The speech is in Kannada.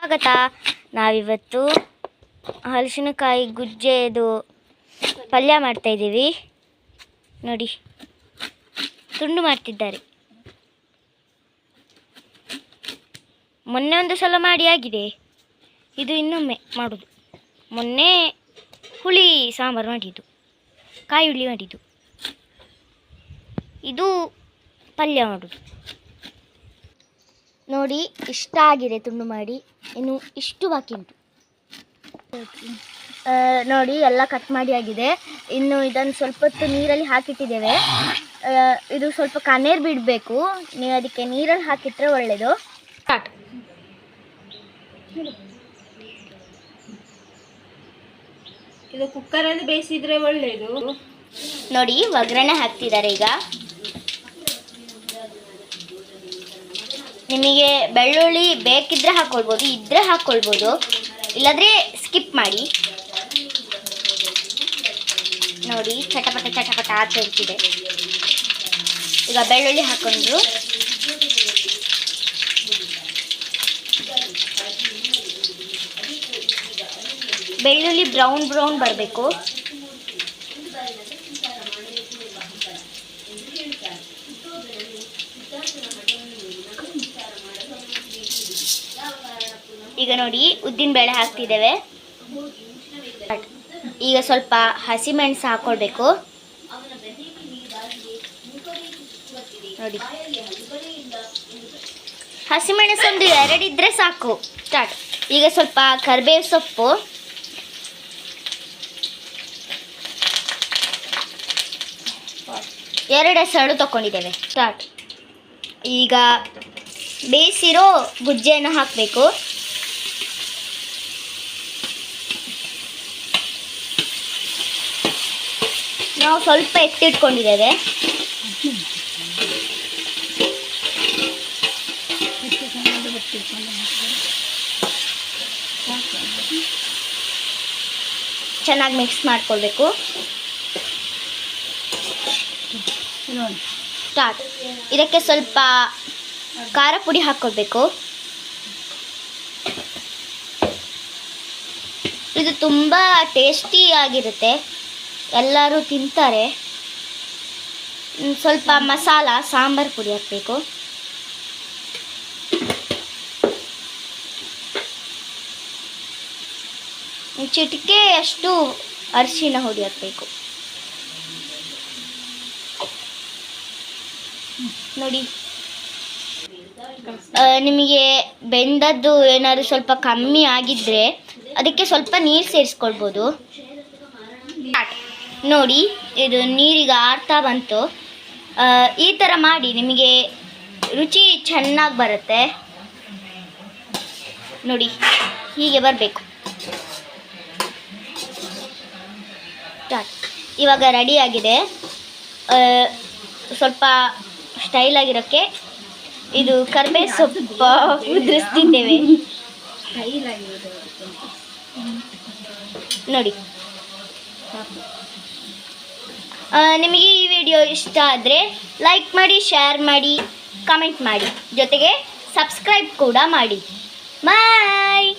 ಸ್ವಾಗತ. ನಾವಿವತ್ತು ಹಲಸಿನಕಾಯಿ ಗುಜ್ಜೆದು ಪಲ್ಯ ಮಾಡ್ತಾಯಿದ್ದೀವಿ. ನೋಡಿ, ತುಂಡು ಮಾಡ್ತಿದ್ದಾರೆ. ಮೊನ್ನೆ ಒಂದು ಸಲ ಮಾಡಿ ಆಗಿದೆ, ಇದು ಇನ್ನೊಮ್ಮೆ ಮಾಡೋದು. ಮೊನ್ನೆ ಹುಳಿ ಸಾಂಬಾರು ಮಾಡಿದ್ದು, ಕಾಯಿ ಹುಳಿ ಮಾಡಿದ್ದು, ಇದು ಪಲ್ಯ ಮಾಡೋದು. ನೋಡಿ, ಇಷ್ಟ ಆಗಿದೆ ತುಂಡು ಮಾಡಿ. ಇನ್ನು ಇಷ್ಟು ಬಾಕಿ ಉಂಟು. ನೋಡಿ, ಎಲ್ಲ ಕಟ್ ಮಾಡಿ ಆಗಿದೆ. ಇನ್ನು ಇದನ್ನು ಸ್ವಲ್ಪ ಹೊತ್ತು ನೀರಲ್ಲಿ ಹಾಕಿಟ್ಟಿದ್ದೇವೆ. ಇದು ಸ್ವಲ್ಪ ಕಣ್ಣೀರು ಬಿಡಬೇಕು. ನೀವು ಅದಕ್ಕೆ ನೀರಲ್ಲಿ ಹಾಕಿಟ್ರೆ ಒಳ್ಳೆಯದು. ಸ್ಟಾರ್ಟ್. ಇದು ಕುಕ್ಕರಲ್ಲಿ ಬೇಯಿಸಿದ್ರೆ ಒಳ್ಳೆಯದು. ನೋಡಿ, ಒಗ್ಗರಣೆ ಹಾಕ್ತಿದ್ದಾರೆ ಈಗ. ನಿಮಗೆ ಬೆಳ್ಳುಳ್ಳಿ ಬೇಕಿದ್ರೆ ಹಾಕ್ಕೊಳ್ಬೋದು, ಇದ್ರೆ ಹಾಕ್ಕೊಳ್ಬೋದು, ಇಲ್ಲಾಂದರೆ ಸ್ಕಿಪ್ ಮಾಡಿ. ನೋಡಿ, ಚಟಪಟ ಚಟಪಟ ಅಂತ ಹೇಳ್ತಿದೆ. ಈಗ ಬೆಳ್ಳುಳ್ಳಿ ಹಾಕ್ಕೊಂಡ್ರು. ಬೆಳ್ಳುಳ್ಳಿ ಬ್ರೌನ್ ಬರಬೇಕು. ಈಗ ನೋಡಿ, ಉದ್ದಿನ ಬೇಳೆ ಹಾಕ್ತಿದ್ದೇವೆ. ಈಗ ಸ್ವಲ್ಪ ಹಸಿಮೆಣಸು ಹಾಕ್ಕೊಳ್ಬೇಕು. ನೋಡಿ, ಹಸಿಮೆಣಸು ಒಂದು 2 ಇದ್ರೆ ಸಾಕು. ಸ್ಟಾರ್ಟ್. ಈಗ ಸ್ವಲ್ಪ ಕರಿಬೇವು ಸೊಪ್ಪು, ಎರಡು ಹೆಸರು ತಗೊಂಡಿದ್ದೇವೆ. ಸ್ಟಾರ್ಟ್. ಈಗ ಬೇಯಿಸಿರೋ ಗುಜ್ಜೆಯನ್ನು ಹಾಕಬೇಕು. ನಾವು ಸ್ವಲ್ಪ ಎತ್ತಿಟ್ಕೊಂಡಿದ್ದೇವೆ. ಚೆನ್ನಾಗಿ ಮಿಕ್ಸ್ ಮಾಡ್ಕೊಳ್ಬೇಕು. ಸ್ಟಾರ್ಟ್. ಇದಕ್ಕೆ ಸ್ವಲ್ಪ ಖಾರ ಪುಡಿ ಹಾಕ್ಕೊಳ್ಬೇಕು. ಇದು ತುಂಬ ಟೇಸ್ಟಿ ಆಗಿರುತ್ತೆ, ಎಲ್ಲರೂ ತಿಂತಾರೆ. ಸ್ವಲ್ಪ ಮಸಾಲ ಸಾಂಬಾರು ಪುಡಿ ಹಾಕಬೇಕು. ಚಿಟಿಕೆ ಅಷ್ಟು ಅರಿಶಿನ ಹುಡಿ ಹಾಕಬೇಕು. ನೋಡಿ, ನಿಮಗೆ ಬೆಂದದ್ದು ಏನಾದರೂ ಸ್ವಲ್ಪ ಕಮ್ಮಿ ಆಗಿದ್ದರೆ ಅದಕ್ಕೆ ಸ್ವಲ್ಪ ನೀರು ಸೇರಿಸ್ಕೊಳ್ಬೋದು. ನೋಡಿ, ಇದು ನೀರಿಗೆ ಆರ್ತಾ ಬಂತು. ಈ ಥರ ಮಾಡಿ, ನಿಮಗೆ ರುಚಿ ಚೆನ್ನಾಗಿ ಬರುತ್ತೆ. ನೋಡಿ, ಹೀಗೆ ಬರಬೇಕು. ಇವಾಗ ರೆಡಿಯಾಗಿದೆ. ಸ್ವಲ್ಪ ಸ್ಟೈಲಾಗಿರೋಕ್ಕೆ ಇದು ಕರಿಬೇವು ಸೊಪ್ಪು ಉದುರಿಸ್ತಿದ್ದೇವೆ. ನೋಡಿ, ನಿಮಗೆ ಈ ವಿಡಿಯೋ ಇಷ್ಟ ಆದರೆ ಲೈಕ್ ಮಾಡಿ, ಶೇರ್ ಮಾಡಿ, ಕಮೆಂಟ್ ಮಾಡಿ, ಜೊತೆಗೆ ಸಬ್ಸ್ಕ್ರೈಬ್ ಕೂಡ ಮಾಡಿ. ಬಾಯ್.